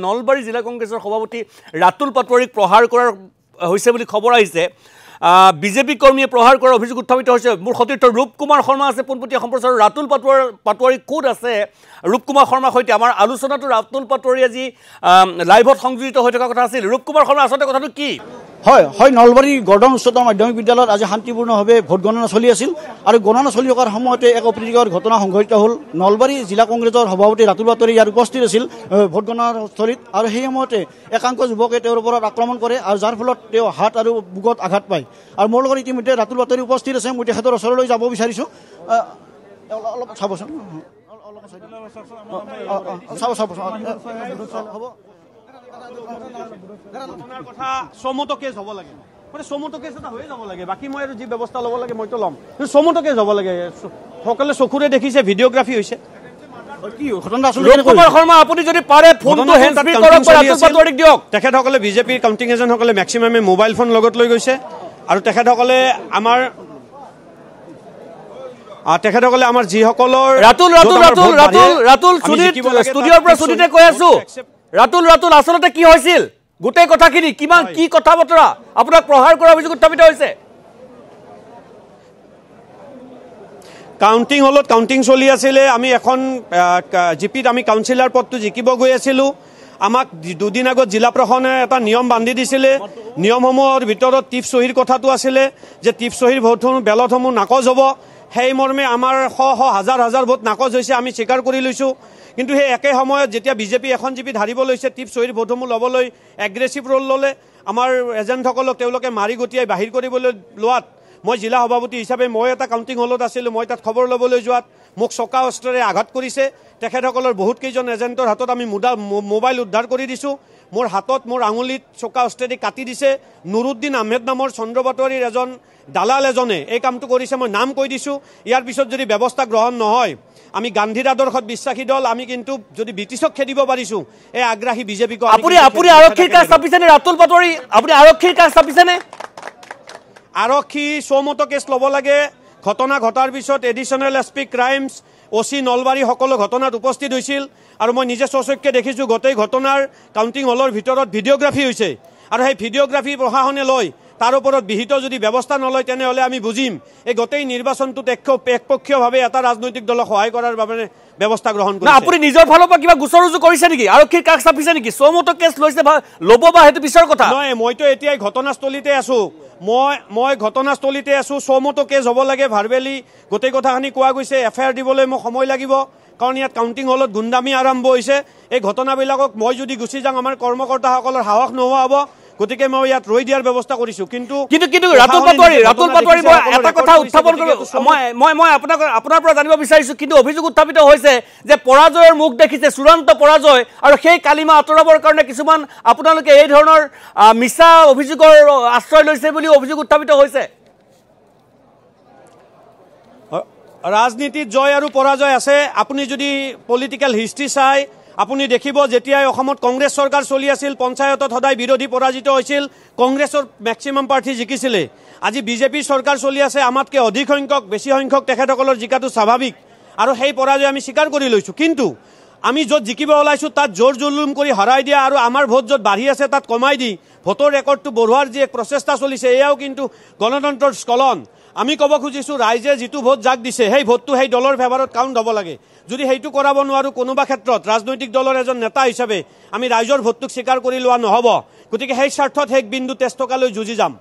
নলবাৰী জিলা কংগ্ৰেছৰ সভাপতি ৰাতুল পাটোৱাৰীক প্ৰহাৰ কৰাৰ হৈছে বুলি খবৰ আহিছে। বিজেপি কৰ্মীয়ে প্ৰহাৰ কৰাৰ অভিযোগ উত্থাপিত হৈছে। মোৰ সতীৰ্থ ৰূপকুমাৰ শৰ্মা আছে পোনপটীয়া সম্প্ৰচাৰৰ। ৰাতুল পাটোৱাৰী ক'ত আছে? ৰূপকুমাৰ শৰ্মাৰ সৈতে আমাৰ আলোচনাটো ৰাতুল পাটোৱাৰী আজি লাইভত সংযোজিত হৈ থকা কথা আছিল। ৰূপকুমাৰ শৰ্মা, আচলতে কথাটো কি? হয় নলবাৰী গৰ্ডন উচ্চতৰ মাধ্যমিক বিদ্যালয়ত আজি শান্তিপূৰ্ণভাৱে ভোট গণনা চলি আছিল আৰু গণনা চলি থকাৰ সময়তে এক অপ্ৰীতিকৰ ঘটনা সংঘটিত হ'ল। নলবাৰী জিলা কংগ্ৰেছৰ সভাপতি ৰাতুল পাটোৱাৰী ইয়াত উপস্থিত আছিল ভোট গণনাৰ স্থলীত, আৰু সেই সময়তে একাংশ যুৱকে তেওঁৰ ওপৰত আক্ৰমণ কৰে আৰু যাৰ ফলত তেওঁ হাত আৰু বুকুত আঘাত পায়। আৰু মোৰ লগত ইতিমধ্যে ৰাতুল পাটোৱাৰী উপস্থিত আছে। মই তেখেতৰ ওচৰলৈ যাব বিচাৰিছোঁ। অলপ চাবচোন, হ'ব। কথা চমুটো কেছ হ'ব লাগে, মানে চমুটো কেছ এটা হৈ যাব লাগে। বাকী মই আৰু যি ব্যৱস্থা ল'ব লাগে মইতো ল'ম, কিন্তু চমুটো কেছ হ'ব লাগে। সকলোৱে চকুৰে দেখিছে, ভিডিঅ'গ্ৰাফি হৈছে। তেখেতসকলে বিজেপিৰ কাউণ্টিং এজেণ্টসকলে মেক্সিমামে মোবাইল ফোন লগত লৈ গৈছে, আৰু তেখেতসকলে আমাৰ যিসকলৰ ৰাতুল আচলতে কি হৈছিল গোটেই কথাখিনি, কিমান কি কথা বতৰা আপোনাক প্ৰহাৰ কৰাৰ অভিযোগ উত্থাপিত হৈছে? কাউণ্টিং হলত কাউণ্টিং চলি আছিলে। আমি এখন জিপিত আমি কাউন্সিলাৰ পদটো জিকিব গৈ আছিলোঁ। আমাক দুদিন আগত জিলা প্ৰশাসনে এটা নিয়ম বান্ধি দিছিলে। নিয়মসমূহৰ ভিতৰত টিপ চহীৰ কথাটো আছিলে যে টিপ চহীৰ ভোটসমূহ বেলটসমূহ নাকচ হ'ব। সেই মৰ্মে আমাৰ হাজাৰ হাজাৰ ভোট নাকচ হৈছে, আমি স্বীকাৰ কৰি লৈছোঁ। কিন্তু সেই একে সময়ত যেতিয়া বিজেপি এখন জিপিত হাৰিব লৈছে, টিপ চহীৰ ভোটসমূহ ল'বলৈ এগ্ৰেছিভ ৰোল ল'লে। আমাৰ এজেণ্টসকলক তেওঁলোকে মাৰি গতিয়াই বাহিৰ কৰিবলৈ লোৱাত মই জিলা সভাপতি হিচাপে মই এটা কাউণ্টিং হলত আছিলোঁ। মই তাত খবৰ ল'বলৈ যোৱাত মোক চকা অস্ত্ৰেৰে আঘাত কৰিছে। তেখেতসকলৰ বহুতকেইজন এজেণ্টৰ হাতত আমি মোবাইল উদ্ধাৰ কৰি দিছোঁ। মোৰ হাতত, মোৰ আঙুলিত চকা অস্ত্ৰেদি কাটি দিছে। নুৰুদ্দিন আহমেদ নামৰ চন্দ্ৰ পাটোৱাৰীৰ এজন দালাল এজনে এই কামটো কৰিছে। মই নাম কৈ দিছোঁ। ইয়াৰ পিছত যদি ব্যৱস্থা গ্ৰহণ নহয়, আমি গান্ধীৰ আদৰ্শত বিশ্বাসী দল, আমি কিন্তু যদি ব্ৰিটিছক খেদিব পাৰিছোঁ, এই আগ্ৰাহী বিজেপিক। আপুনি আৰক্ষীৰ কাষ চাপিছেনে ৰাতুল পাটোৱাৰী? আপুনি আৰক্ষীৰ কাষ চাপিছেনে? আৰক্ষী চৌমতো কেছ ল'ব লাগে। ঘটনা ঘটাৰ পিছত additional SP crimes OC Nalbari সকলো ঘটনাত উপস্থিত হৈছিল, আৰু মই নিজে স্বচক্ষে দেখিছোঁ গোটেই ঘটনাৰ কাউণ্টিং হলৰ ভিতৰত ভিডিঅ'গ্ৰাফি হৈছে। আৰু সেই ভিডিঅ'গ্ৰাফি প্ৰশাসনে লৈ তাৰ ওপৰত বিহিত যদি ব্যৱস্থা নলয়, তেনেহ'লে আমি বুজিম এই গোটেই নিৰ্বাচনটোত একপক্ষীয়ভাৱে এটা ৰাজনৈতিক দলক সহায় কৰাৰ বাবে ব্যৱস্থা গ্ৰহণ কৰিছে। আপুনি নিজৰ ফালৰ পৰা কিবা গোচৰ ৰুজু কৰিছে নেকি? আৰক্ষীৰ কাষ চাপিছে নেকি? চৌমতো কেছ লৈছে, ল'ব বা সেইটো পিছৰ কথা নহয়। মইতো এতিয়াই ঘটনাস্থলীতে আছোঁ। মই ঘটনাস্থলীতে আছোঁ। চৌমতো কেছ হ'ব লাগে, ভাৰ্বেলি গোটেই কথাখিনি কোৱা গৈছে। FIR দিবলৈ মোক সময় লাগিব, কাৰণ ইয়াত কাউণ্টিং হলত গুণ্ডামি আৰম্ভ হৈছে। এই ঘটনাবিলাকক মই যদি গুচি যাওঁ, আমাৰ কৰ্মকৰ্তাসকলৰ সাহস নোহোৱা হ'ব। গতিকে মই ইয়াত ৰৈ দিয়াৰ ব্যৱস্থা কৰিছোঁ। কিন্তু ৰাতুল পাটোৱাৰী এটা কথা উত্থাপন কৰিব মই আপোনাৰ পৰা জানিব বিচাৰিছোঁ। কিন্তু অভিযোগ উত্থাপিত হৈছে যে পৰাজয়ৰ মুখ দেখিছে, চূড়ান্ত পৰাজয়, আৰু সেই কালিমা আঁতৰাবৰ কাৰণে কিছুমান আপোনালোকে এই ধৰণৰ মিছা অভিযোগৰ আশ্ৰয় লৈছে বুলি অভিযোগ উত্থাপিত হৈছে। ৰাজনীতিত জয় আৰু পৰাজয় আছে। আপুনি যদি পলিটিকেল হিষ্ট্ৰী চাই, আপুনি দেখিব যেতিয়াই অসমত কংগ্ৰেছ চৰকাৰ চলি আছিল, পঞ্চায়তত সদায় বিৰোধী পৰাজিত হৈছিল, কংগ্ৰেছৰ মেক্সিমাম প্ৰাৰ্থী জিকিছিলে। আজি বিজেপিৰ চৰকাৰ চলি আছে, আমাতকৈ অধিক সংখ্যক, বেছি সংখ্যক তেখেতসকলৰ জিকাটো স্বাভাৱিক, আৰু সেই পৰাজয় আমি স্বীকাৰ কৰি লৈছোঁ। কিন্তু আমি য'ত জিকিব ওলাইছোঁ তাত জোৰ জুলুম কৰি হৰাই দিয়া, আৰু আমাৰ ভোট য'ত বাঢ়ি আছে তাত কমাই দি ভোটৰ ৰেকৰ্ডটো বঢ়োৱাৰ যি এক প্ৰচেষ্টা চলিছে, এয়াও কিন্তু গণতন্ত্ৰৰ স্খলন। আমি ক'ব খুজিছোঁ, ৰাইজে যিটো ভোট যাক দিছে, সেই ভোটটো সেই দলৰ ফেভাৰত কাউণ্ট হ'ব লাগে। যদি সেইটো কৰাব নোৱাৰোঁ, কোনোবা ক্ষেত্ৰত ৰাজনৈতিক দলৰ এজন নেতা হিচাপে আমি ৰাইজৰ ভোটটোক স্বীকাৰ কৰি লোৱা নহ'ব। গতিকে সেই স্বাৰ্থত শেষ বিন্দু তেজ টকালৈ যুঁজি যাম।